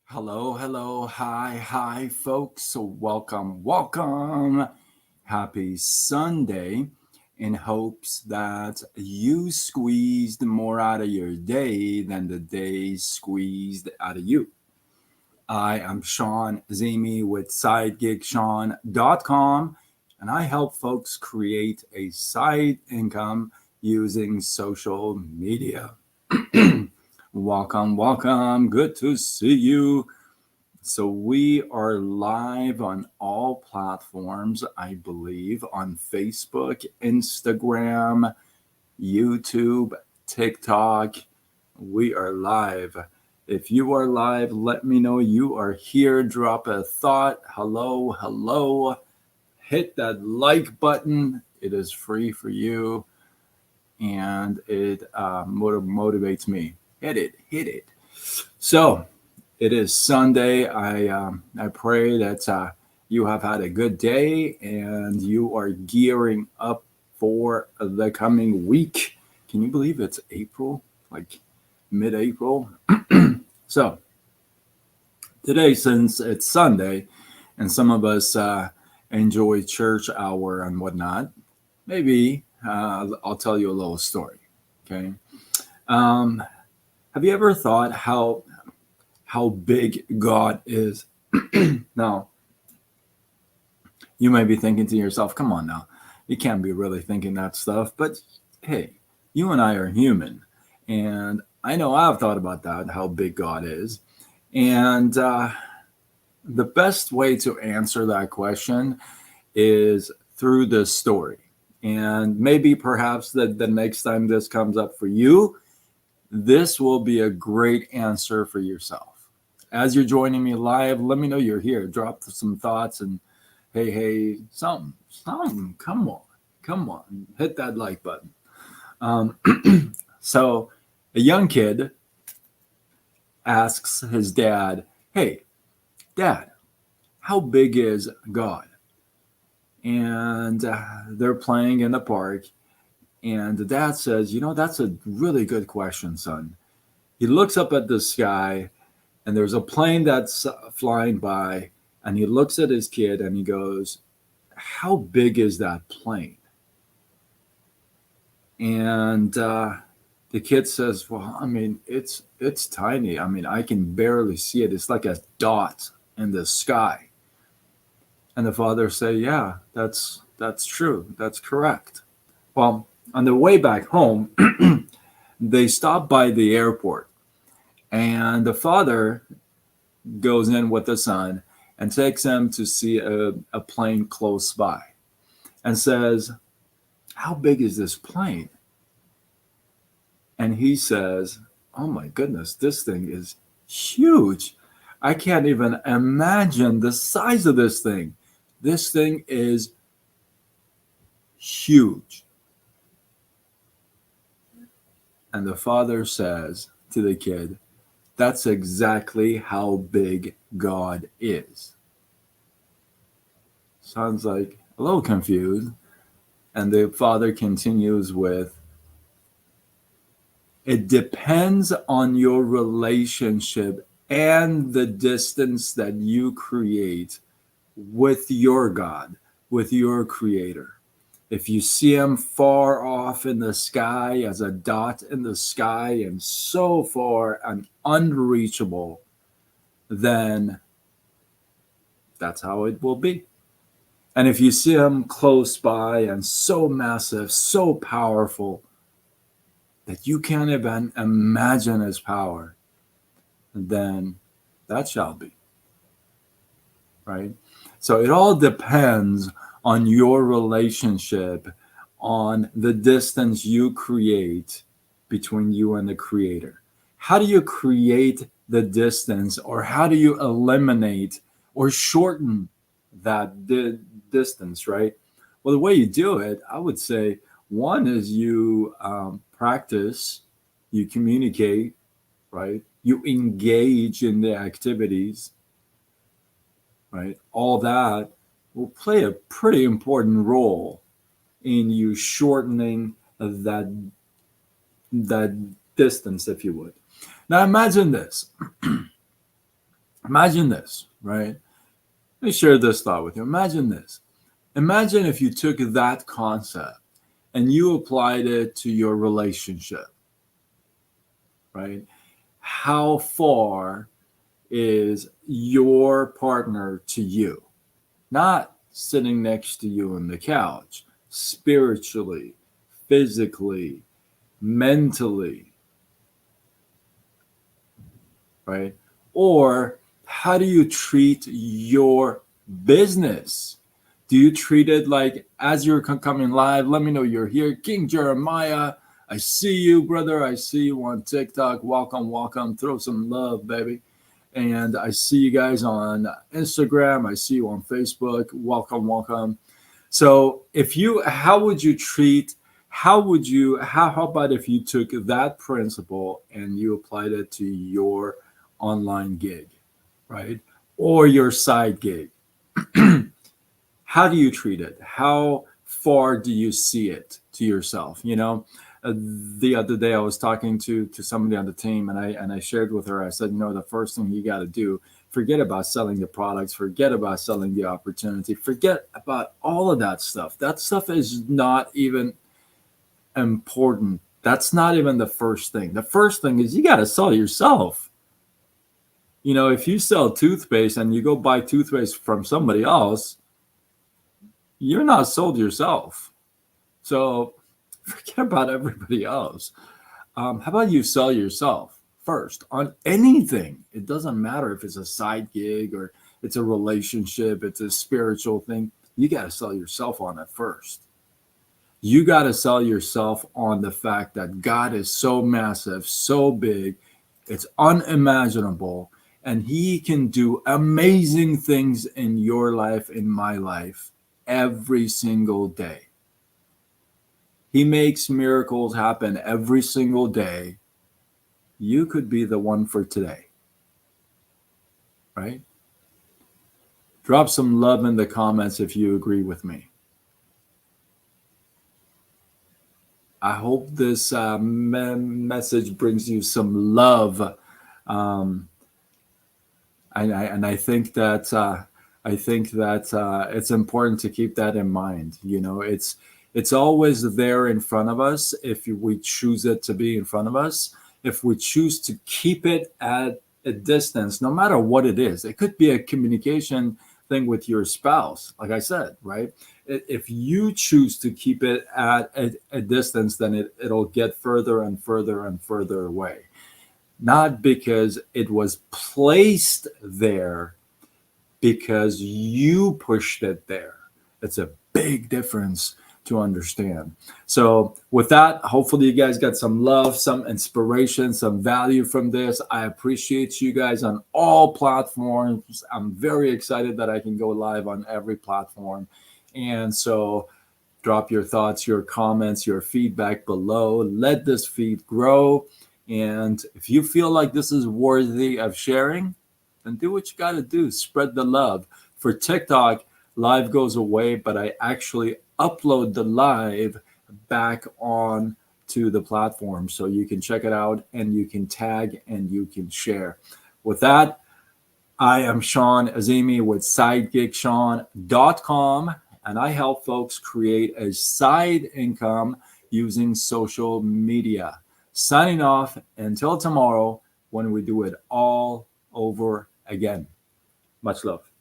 Hi, folks. So welcome. Happy Sunday. In hopes that you squeezed more out of your day than the day squeezed out of you. I am Sean Zimi with SideGigSean.com, and I help folks create a side income using social media. Welcome. Good to see you. So we are live on all platforms, I believe, on Facebook, Instagram, YouTube, TikTok. We are live. If you are live, let me know you are here. Drop a thought. Hello. Hit that like button. It is free for you and it motivates me. Hit it. So, it is Sunday. I pray that you have had a good day and you are gearing up for the coming week. Can you believe it's April? Like mid-April. So today, since it's Sunday, and some of us enjoy church hour and whatnot, maybe I'll tell you a little story. Okay. Um, have you ever thought how big God is? Now, you may be thinking to yourself, come on now, you can't be really thinking that stuff. But hey, you and I are human. And I know I've thought about that, how big God is. And the best way to answer that question is through this story. And maybe perhaps the next time this comes up for you, this will be a great answer for yourself. As you're joining me live, let me know you're here. Drop some thoughts and hey, something. Come on, hit that like button. Um, so, a young kid asks his dad, "Hey, Dad, how big is God?" And they're playing in the park, and the dad says, "You know, that's a really good question, son." He looks up at the sky and there's a plane that's flying by, and he looks at his kid and he goes, "How big is that plane?" And the kid says, "Well, I mean, it's tiny. I mean, I can barely see it. It's like a dot in the sky." And the father say, "Yeah, that's true. That's correct." Well, on the way back home, they stop by the airport, and the father goes in with the son and takes him to see a plane close by and says, "How big is this plane?" And he says, "Oh my goodness, this thing is huge. I can't even imagine the size of this thing. This thing is huge." And the father says to the kid, "That's exactly how big God is." Sounds like a little confused. And the father continues with, "It depends on your relationship and the distance that you create with your God, with your creator. If you see him far off in the sky as a dot in the sky and so far and unreachable, then that's how it will be. And if you see him close by and so massive, so powerful that you can't even imagine his power, then that shall be." Right? So it all depends on your relationship, on the distance you create between you and the creator. How do you create the distance, or how do you eliminate or shorten that distance, right? Well, the way you do it, I would say, one is you practice, you communicate, right? You engage in the activities, right? All that will play a pretty important role in you shortening that that distance, if you would. Now imagine this. Imagine this, right? Let me share this thought with you. Imagine this. Imagine if you took that concept and you applied it to your relationship, right? How far is your partner to you? Not sitting next to you on the couch, spiritually, physically, mentally, right? Or how do you treat your business? Do you treat it like as you're coming live? Let me know you're here. King Jeremiah, I see you, brother. I see you on TikTok. Welcome, welcome. Throw some love, baby. And I see you guys on Instagram. I see you on Facebook. Welcome, welcome. So if you, how would you treat, how about if you took that principle and you applied it to your online gig, right? Or your side gig? How do you treat it? How far do you see it to yourself? The other day I was talking to somebody on the team, and I shared with her. I said, the first thing you got to do, forget about selling the products, forget about selling the opportunity, forget about all of that stuff. That stuff is not even important. That's not even the first thing. The first thing is you got to sell yourself. If you sell toothpaste and you go buy toothpaste from somebody else, you're not sold yourself. So forget about everybody else. How about you sell yourself first on anything? It doesn't matter if it's a side gig or it's a relationship, it's a spiritual thing. You got to sell yourself on it first. You got to sell yourself on the fact that God is so massive, so big, it's unimaginable, and He can do amazing things in your life, in my life, every single day. He makes miracles happen every single day. You could be the one for today, right? Drop some love in the comments if you agree with me. I hope this message brings you some love. And I think that it's important to keep that in mind. It's always there in front of us if we choose it to be in front of us. If we choose to keep it at a distance, no matter what it is, it could be a communication thing with your spouse, like I said, right? If you choose to keep it at a distance, then it'll get further and further and further away. Not because it was placed there, because you pushed it there. It's a big difference to understand. So with that, hopefully you guys got some love, some inspiration, some value from this. I appreciate you guys on all platforms. I'm very excited that I can go live on every platform. And so drop your thoughts, your comments, your feedback below. Let this feed grow. And if you feel like this is worthy of sharing, then do what you got to do. Spread the love. For TikTok, live goes away, but I actually upload the live back on to the platform. So you can check it out and you can tag and you can share. With that, I am Sean Azimi with SideGigSean.com, and I help folks create a side income using social media. Signing off until tomorrow when we do it all over again. Much love.